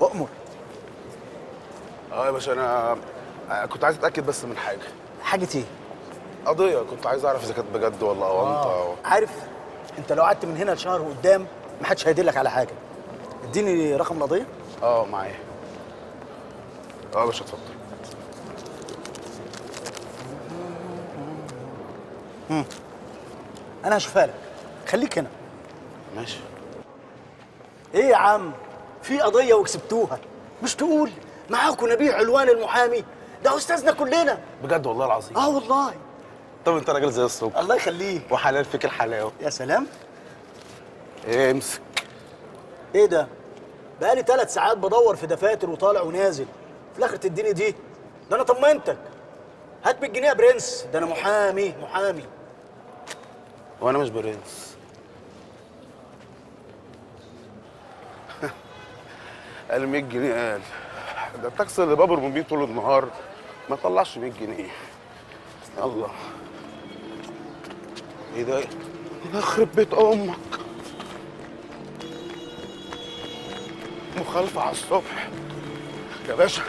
اؤمر. يا باشا انا كنت عايز اتاكد بس من حاجه. حاجه ايه؟ قضيه كنت عايز اعرف اذا كانت بجد ولا اونطه. عارف، انت لو قعدت من هنا لشهر قدام محدش هيدلك على حاجه. اديني رقم القضيه. معايا. يا باشا اتفضل. انا هشوفها لك، خليك هنا. ماشي. ايه يا عم، في قضيه وكسبتوها، مش تقول معاكم نبيع علوان المحامي؟ ده استاذنا كلنا. بجد والله العظيم. والله. طب انت راجل زي السكر. الله يخليك. وحلال فيك الحلاوه. يا سلام. ايه امسك. ايه ده؟ بقالي 3 ساعات بدور في دفاتر وطالع ونازل، في الاخر تديني دي؟ ده انا طمنتك. هات بالجنيه يا برنس، ده انا محامي. وانا مش برنس. قال 100 جنيه. قال ده التاكسي اللي ببرم بيه طول النهار ما طلعش 100 جنيه. الله. ايه ده؟ يخرب بيت امك. مخالفة على الصبح يا باشا.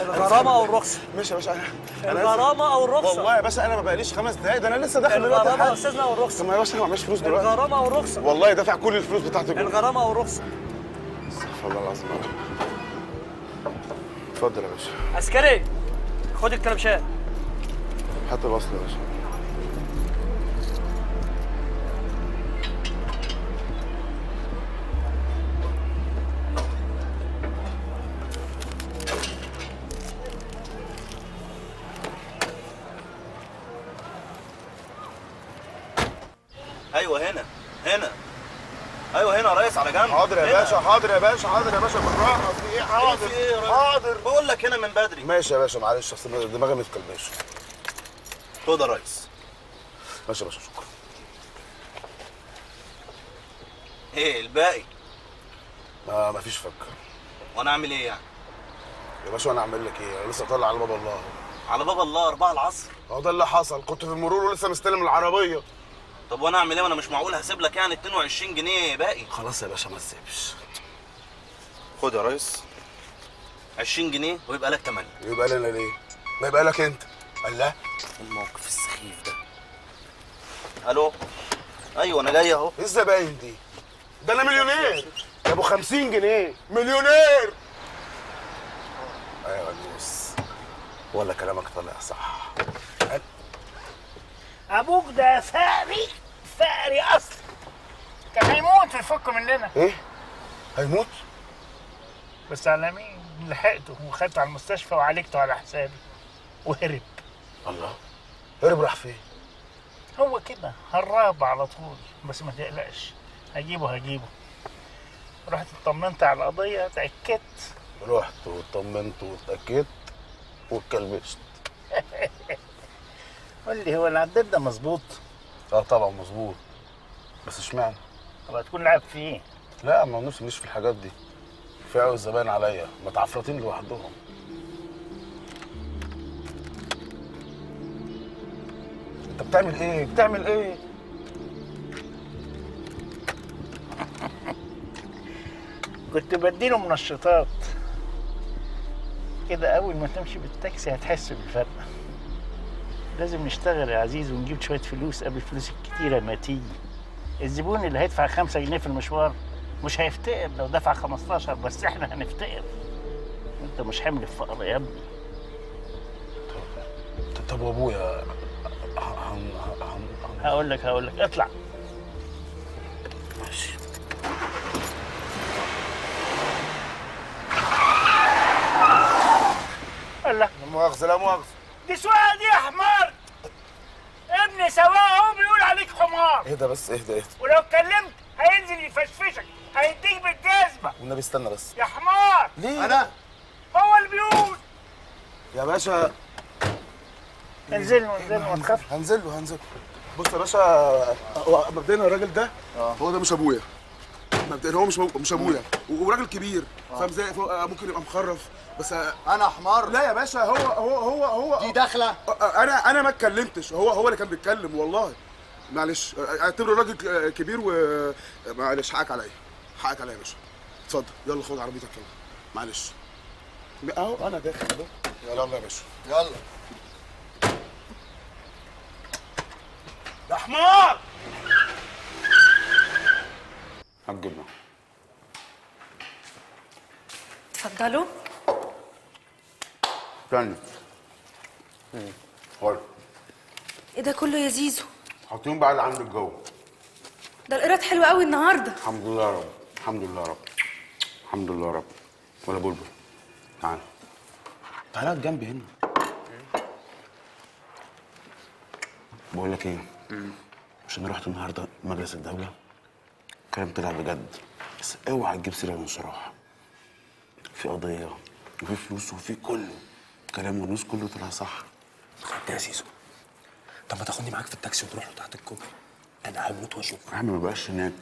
الغرامة أو الرخصة؟ ماشي يا باشا. الغرامة أو الرخصة؟ والله يا باشا أنا ما بقاليش 5 دقايق، ده أنا لسه داخل دلوقتي. الغرامة يا أستاذنا أو الرخصة؟ طب ما يا باشا أنا ما معيش فلوس دلوقتي. الغرامة أو الرخصة؟ والله دافع كل الفلوس بتاعتي. الغرامة أو الرخصة؟ استغفر الله العظيم. اتفضل يا باشا. عسكري خد الكلبشات. هات الوصل يا باشا. ايوه هنا. ايوه هنا يا ريس، على جنب. حاضر يا باشا، حاضر يا باشا، حاضر يا باشا، بالراحه. في ايه؟ حاضر. في ايه يا ريس؟ حاضر. بقول لك هنا من بدري. ماشي يا باشا، معلش اصل دماغي متكلبشه. خد يا ريس. ماشي يا باشا، شكرا. ايه الباقي؟ ما فيش فك. وانا اعمل ايه يعني؟ يا باشا انا اعمل لك ايه؟ انا لسه طالع على باب الله. على باب الله 4 العصر. ده اللي حصل، كنت في المرور ولسه مستلم العربيه. طب وانا اعمل ايه؟ وانا مش معقول هسيب لك يعني 22 جنيه باقي. خلاص يا باشا ما تسيبش. خد يا ريس 20 جنيه ويبقى لك 8. يبقى لنا ليه؟ ما يبقى لك انت. الله. الموقف السخيف ده. الو. ايوه انا جاي اهو. ايه الزباين دي؟ ده انا مليونير يا ابو 50 جنيه. مليونير. ايوه النوس، ولا كلامك طالع صح. ابوك ده فقري اصلا، كان هيموت ويفك مننا. ايه؟ هيموت؟ بس على مين؟ لحقته وخدته على المستشفى وعالجته على حسابي وهرب. الله. هرب راح فين؟ هو كده هرب على طول، بس ما تقلقش هجيبه. رحت اطمنت على القضيه، اتاكدت. رحت واطمنت واتاكدت واتكلبشت. قول لي، هو العداد ده مظبوط؟ طبعا مظبوط، بس اشمعنى؟ طب هتكون لعب في ايه؟ لا ما نفسي في الحاجات دي. في قوي الزباين عليا متعفرتين لوحدهم. انت بتعمل ايه؟ بتعمل ايه؟ كنت بديله منشطات كده. اول ما تمشي بالتاكسي هتحس بالفرق. لازم نشتغل يا عزيز ونجيب شويه فلوس قبل الفلوس الكتيره ما تيجي. الزبون اللي هيدفع 5 جنيه في المشوار مش هيفتقر لو دفع 15، بس احنا هنفتقر. انت مش حمل الفقر يا ابني. طب وابويا؟ هقول لك اطلع. ماشي. الله. لا مؤاخذة، لا مؤاخذة. دي سواقه دي يا حمار. ابني سواق اهو بيقول عليك حمار. اهدى بس، اهدى. ولو اتكلمت هينزل يفشفشك، هيديك بالجزمه. والنبي استنى بس. يا حمار. ليه؟ انا هو اللي بيقول. يا باشا انزل ما تخافش. هنزل له. بص يا باشا، مبدئيا الراجل ده هو ده مش ابويا. مبدئيا هو مش ابويا، وراجل كبير فاهم ازاي؟ ممكن يبقى مخرف بس. انا حمار؟ لا يا باشا، هو دي داخله. انا ما اتكلمتش، هو اللي كان بيتكلم والله. معلش اعتبره راجل كبير، ومعلش حقك عليا يا باشا. اتفضل يلا خد عربيتك يلا. معلش اهو انا داخل اهو. يلا يا باشا يلا. يا حمار هتجيبنا. اتفضلوا. تاني. خد. ايه ده كله يا زيزو؟ حاطين بقى اللي عندك جوه. ده القراط حلو قوي النهارده. الحمد لله يا رب، الحمد لله يا رب، الحمد لله يا رب. ولا بلبل تعال تعال اقعد جنبي هنا. بقول لك ايه؟ مش انا رحت النهارده مجلس الدوله؟ الكلام طلع بجد، بس اوعى تجيب سيره من صراحه. في قضيه وفي فلوس وفي كله كلام والناس كله طلع صح. خدت يا زيزو. طب ما تاخدني معاك في التاكسي وتروح له تحت الكوبري، انا هموت واشوفه. يا عم ما بقاش هناك،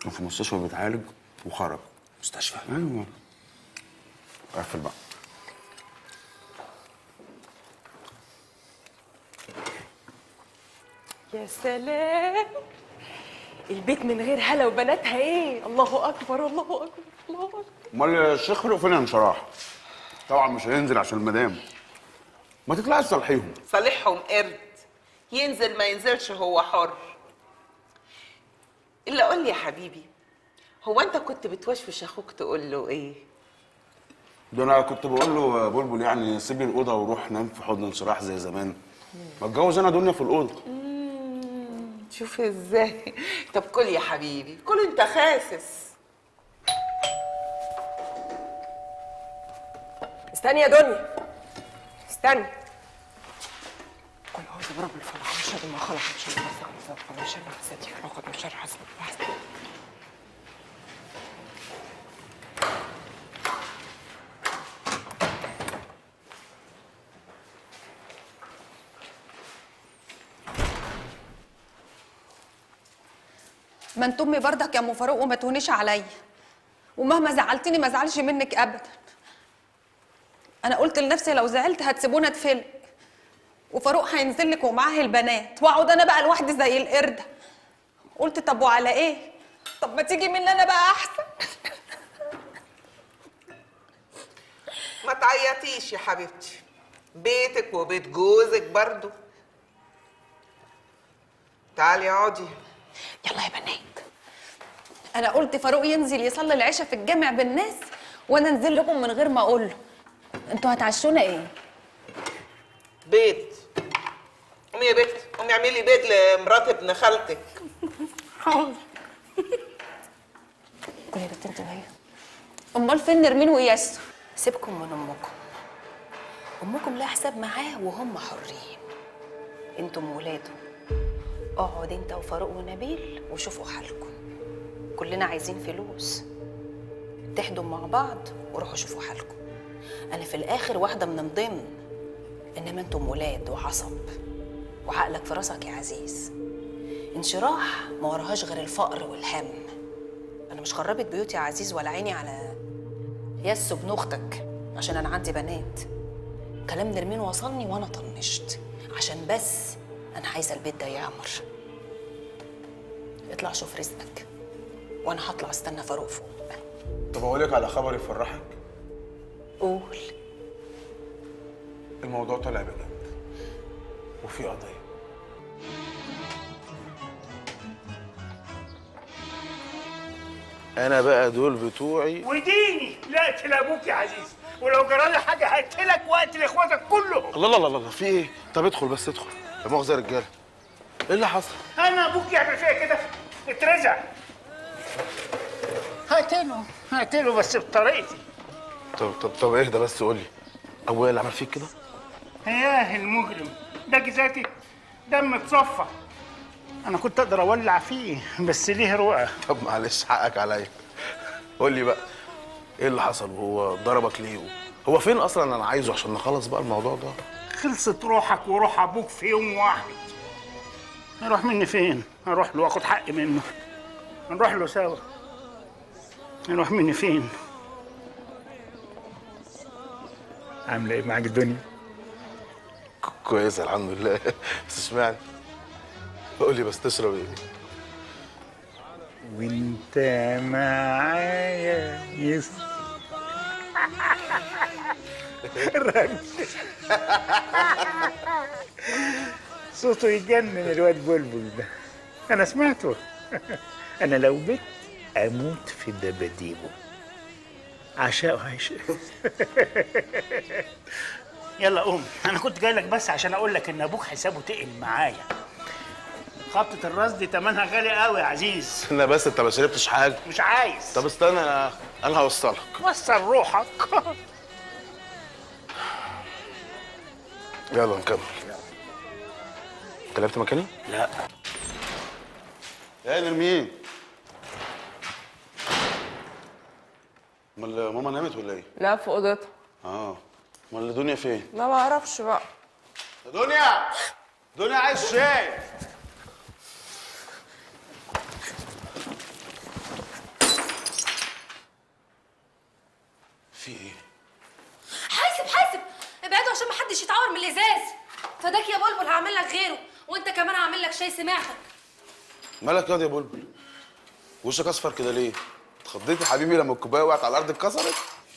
كان في المستشفى بيتعالج وخرج. مستشفى؟ ايوه. قفل بقى. يا سلام، البيت من غير هلا وبناتها ايه؟ الله اكبر الله اكبر الله اكبر. امال الشيخ فرق فين يا انشراح؟ طبعا مش هينزل عشان المدام. ما تطلعش تصالحيهم. صالحهم قرد، ينزل ما ينزلش هو حر. الا قول لي يا حبيبي، هو انت كنت بتوشوش اخوك تقول له ايه؟ ده انا كنت بقول له بلبل يعني سيب لي الاوضه وروح نام في حضن انشراح زي زمان. ما اتجوز انا دنيا في الاوضه. شوف ازاي. طب كل يا حبيبي، كل انت خاسس. استني يا دنيا، استني. قل اعوذ برب الفلق من شر ما خلق، من شر غاسق اذا وقب، من شر حاسد اذا حسد، من شر حاسد اذا حسد. ما انت امي برضك يا ام فاروق وما تهونيش عليا، ومهما زعلتني ما زعلش منك ابدا. انا قلت لنفسي لو زعلت هتسيبونا اتفلق، وفاروق هينزل لك ومعاه البنات، واقعد انا بقى لوحدي زي القرده. قلت طب وعلى ايه؟ طب ما تيجي مني انا بقى احسن. ما تعيطيش يا حبيبتي، بيتك وبيت جوزك برضو. تعالي اقعدي. يلا يا بنات. انا قلت فاروق ينزل يصلي العشاء في الجامع بالناس، وانا انزل لكم من غير ما اقول له. انتوا هتعشونا ايه؟ بيض. قومي يا بنت، قومي اعملي بيض لمرات ابن خالتك. حاضر. قولي يا بنت انت وهي. امال فين نرمين وياسر؟ سيبكم من امكم. امكم لها حساب معاه وهم حرين. انتم ولاده. اقعد انت وفاروق ونبيل وشوفوا حالكم. كلنا عايزين فلوس. اتحدوا مع بعض وروحوا شوفوا حالكم. انا في الاخر واحده من ضمن، انما انتم ولاد وعصب، وعقلك في راسك يا عزيز. انشراح ما وراهاش غير الفقر والهم. انا مش خربت بيوتي يا عزيز ولا عيني على ياسو ابن اختك عشان انا عندي بنات. كلام نرمين وصلني وانا طنشت، عشان بس انا عايزه البيت ده يعمر. اطلع شوف رزقك وانا هطلع استنى فاروق فوق. طب اقول لك على خبر يفرحك. قول. الموضوع طلع بجد وفي قضيه. انا بقى دول بتوعي. وديني لا اقتل ابوك يا عزيز، ولو جرالي حاجه هقتلك واقتل اخواتك كلهم. الله الله الله، في ايه؟ طب ادخل بس ادخل. لا مؤاخذه يا رجاله، ايه اللي حصل؟ انا ابوك يعمل فيا كده اترزع. هقتله بس بطريقتي. طب اهدى بس قول لي، ابويا اللي عمل فيك كده؟ ياه المجرم ده جزاتي، دم اتصفى. انا كنت اقدر اولع فيه بس ليه رؤى. طب معلش حقك عليا. قول لي بقى ايه اللي حصل وهو ضربك ليه؟ هو فين اصلا؟ انا عايزه عشان نخلص بقى الموضوع ده. خلصت روحك وروح ابوك في يوم واحد. اروح مني فين؟ اروح له واخد حقي منه. نروح له سوا. نروح مني فين؟ عامله ايه معاك الدنيا؟ كويس الحمد لله. بس اشمعنى؟ قول لي بس تشرب ايه؟ وانت معايا الراجل صوته يجنن الواد بلبل ده، انا سمعته. انا لو بت اموت في دباديبه، عشاء عشاء. يلا قوم، انا كنت جاي لك بس عشان اقول لك ان ابوك حسابه تقل معايا. خبطة الراس دي تمنها غالي قوي يا عزيز. استنى بس، انت ما شربتش حاجه. مش عايز. طب استنى، انا هوصلك. وصل روحك. يلا نكمل. كلمت مكاني؟ لا. يا نرمين، امال ماما نامت ولا ايه؟ لا في اوضتها. امال دنيا فين؟ لا ما اعرفش بقى. يا دنيا، دنيا عايز شاي. في ايه؟ حاسب ابعدوا عشان محدش يتعور من الازاز. فداك يا بلبل هعمل لك غيره، وانت كمان هعمل لك شاي. سمعتك. مالك ياض يا بلبل؟ وشك اصفر كده ليه؟ اتخضيت يا حبيبي لما الكوبايه وقعت على الارض اتكسرت؟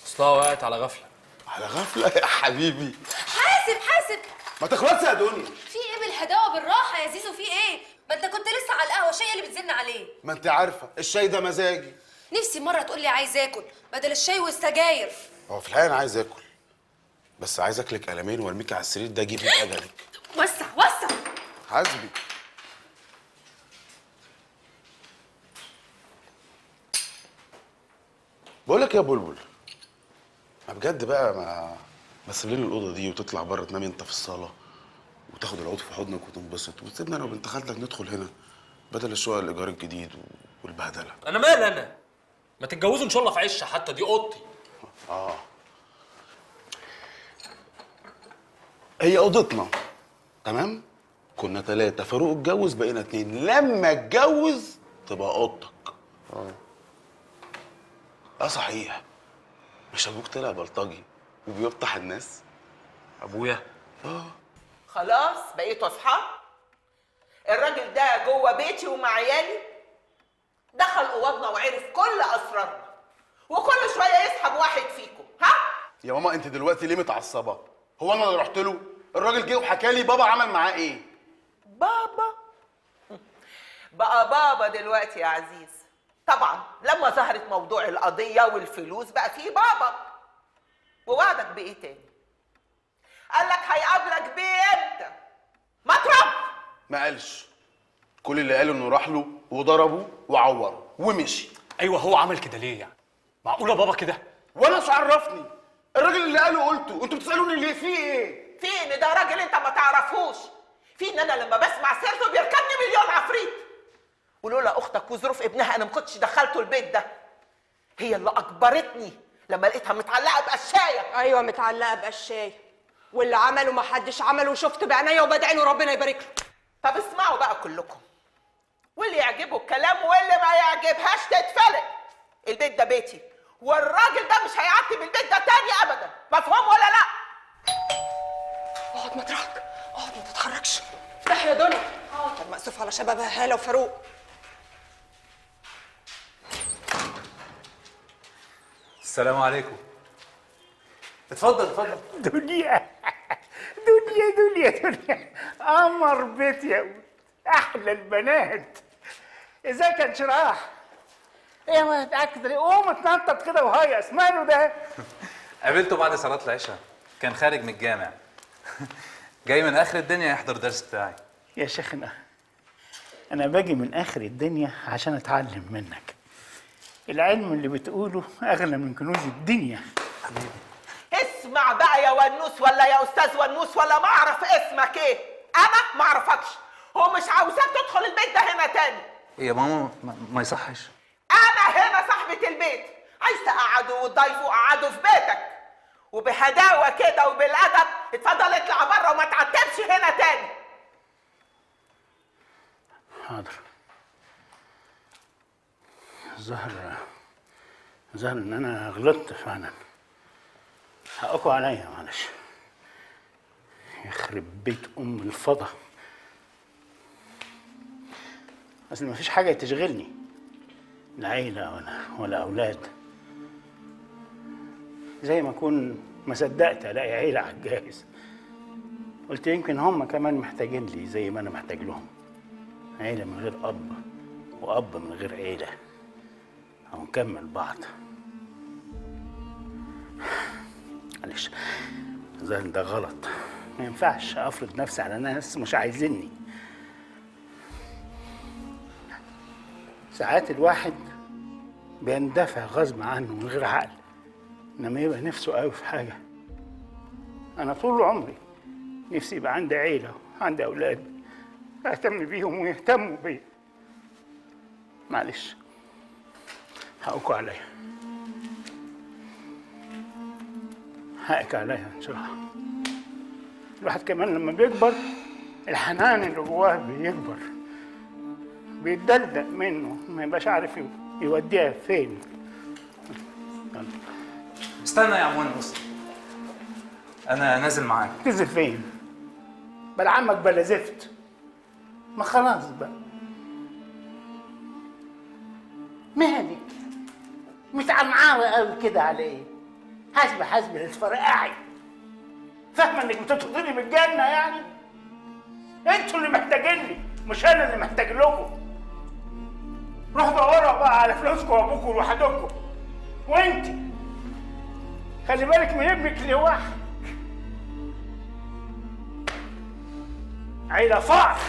اصلها وقعت على غفله. على غفله يا حبيبي. حاسب ما تخلصي يا دنيا. في ايه بالهداوه بالراحه يا زيزو؟ في ايه؟ ما انت كنت لسه على القهوه، شاي اللي بتزن عليه. ما انت عارفه الشاي ده مزاجي. نفسي مره تقول لي عايز اكل بدل الشاي والسجاير. هو في الحقيقه انا عايز اكل، بس عايز اكلك قلمين وارميكي على السرير ده اجيب من اجلك. وسع. حاسبي. بقول لك يا بلبل، ما بجد بقى ما تسيب لنا الاوضه دي وتطلع بره تنام انت في الصاله وتاخد العود في حضنك وتنبسط، وتسيبنا انا وبنت خالتك ندخل هنا بدل الشقق الايجار الجديد والبهدله. انا مالي انا؟ ما تتجوزوا ان شاء الله في عشه، حتى دي اوضتي. هي اوضتنا تمام؟ كنا 3، فاروق اتجوز بقينا 2، لما اتجوز تبقى اوضتك. صحيح، مش ابوك طلع بلطجي وبيفتح الناس؟ ابويا؟ خلاص بقيتوا اصحاب. الراجل ده جوه بيتي ومع عيالي، دخل اوضنا وعرف كل اسرارنا، وكل شويه يسحب واحد فيكم. ها يا ماما انت دلوقتي ليه متعصبه؟ هو انا اللي رحت له؟ الراجل جه وحكى لي بابا عمل معاه ايه. بابا بقى بابا دلوقتي يا عزيز. طبعا لما ظهرت موضوع القضيه والفلوس بقى فيه بابا. ووعدك بايه تاني؟ قال لك هيقابلك بيه امتى؟ مطرب. ما قالش، كل اللي قاله انه راح له وضربه وعوره ومشي. ايوه، هو عمل كده ليه يعني؟ معقوله بابا كده؟ وانا ايش عرفني؟ الراجل اللي قاله قلته، انتوا بتسالوني ليه؟ في ايه؟ في ان ده راجل انت ما تعرفوش، في ان انا لما بسمع سيرته بيركبني مليون عفريت. ولولا اختك وظروف ابنها انا ما كنتش دخلته البيت ده. هي اللي اجبرتني لما لقيتها متعلقه بقشايه. ايوه متعلقه بقشايه، واللي عمله ما حدش عمله، وشفت بعينيا وبدعي له ربنا يبارك له. طب اسمعوا بقى كلكم، واللي يعجبه الكلام واللي ما يعجبهاش تتفلق. البيت ده بيتي، والراجل ده مش هيعتب البيت ده تاني ابدا. مفهوم ولا لا؟ اقعد مطرحك، اقعد ما تتحركش. افتح يا دنيا. كان مأسوف على شبابها هاله وفاروق. السلام عليكم. اتفضل. دنيا قمر بيت يا ولد، احلى البنات. ازيك يا انشراح؟ ايه ما تتاكد ليه؟ قوم اتنطط كده وهيص. ماله ده؟ قابلته بعد صلاة العشاء، كان خارج من الجامع. جاي من اخر الدنيا يحضر الدرس بتاعي. يا شيخنا انا باجي من اخر الدنيا عشان اتعلم منك. العلم اللي بتقوله اغلى من كنوز الدنيا. حبيبي اسمع بقى يا ونوس، ولا يا استاذ ونوس، ولا ما اعرف اسمك ايه. انا ما اعرفكش، ومش عاوزاك تدخل البيت ده هنا تاني. إيه يا ماما؟ ما يصحش. انا هنا صاحبة البيت، عايز تقعده وتضيفه قعده في بيتك، وبهداوه كده وبالادب. اتفضل اطلع بره وما تعتبش هنا تاني. حاضر. ظهر ان انا غلطت فعلا. حقكوا عليا معلش. يخرب بيت ام الفضا. اصل مفيش حاجه تشغلني. العيلة ولا أولاد. زي ما أكون ما صدقت ألاقي عيلة على الجاهز. قلت يمكن هم كمان محتاجين لي زي ما أنا محتاج لهم. عيلة من غير أب وأب من غير عيلة، أو نكمل بعض. معلش، ظن ده غلط. ما ينفعش أفرض نفسي على ناس مش عايزيني. ساعات الواحد بيندفع غصب عنه من غير عقل، انما يبقى نفسه قوي في حاجه. انا طول عمري نفسي يبقى عندي عيله وعندي اولاد اهتم بيهم ويهتموا بيا. معلش، حقكوا عليا، حقك عليا ان شاء الله. الواحد كمان لما بيكبر الحنان اللي جواه بيكبر، بيتدلدق منه، ما يبقاش عارف يوديها فين. استنى يا عموان، بص انا نازل معاك. تنزل فين؟ بلا عمك بلا زفت. ما خلاص بقى، مالك متعمعاوة قوي كده على ايه؟ حاسبة تتفرقعي. فاهمة انك بتطردني من الجنة يعني؟ انتوا اللي محتاجيني مش انا اللي محتاج لكم. روحوا دوروا بقى على فلوسكم وابوكم لوحدكم. وانت خلي بالك من ابنك لوحدك. عيلة فقر.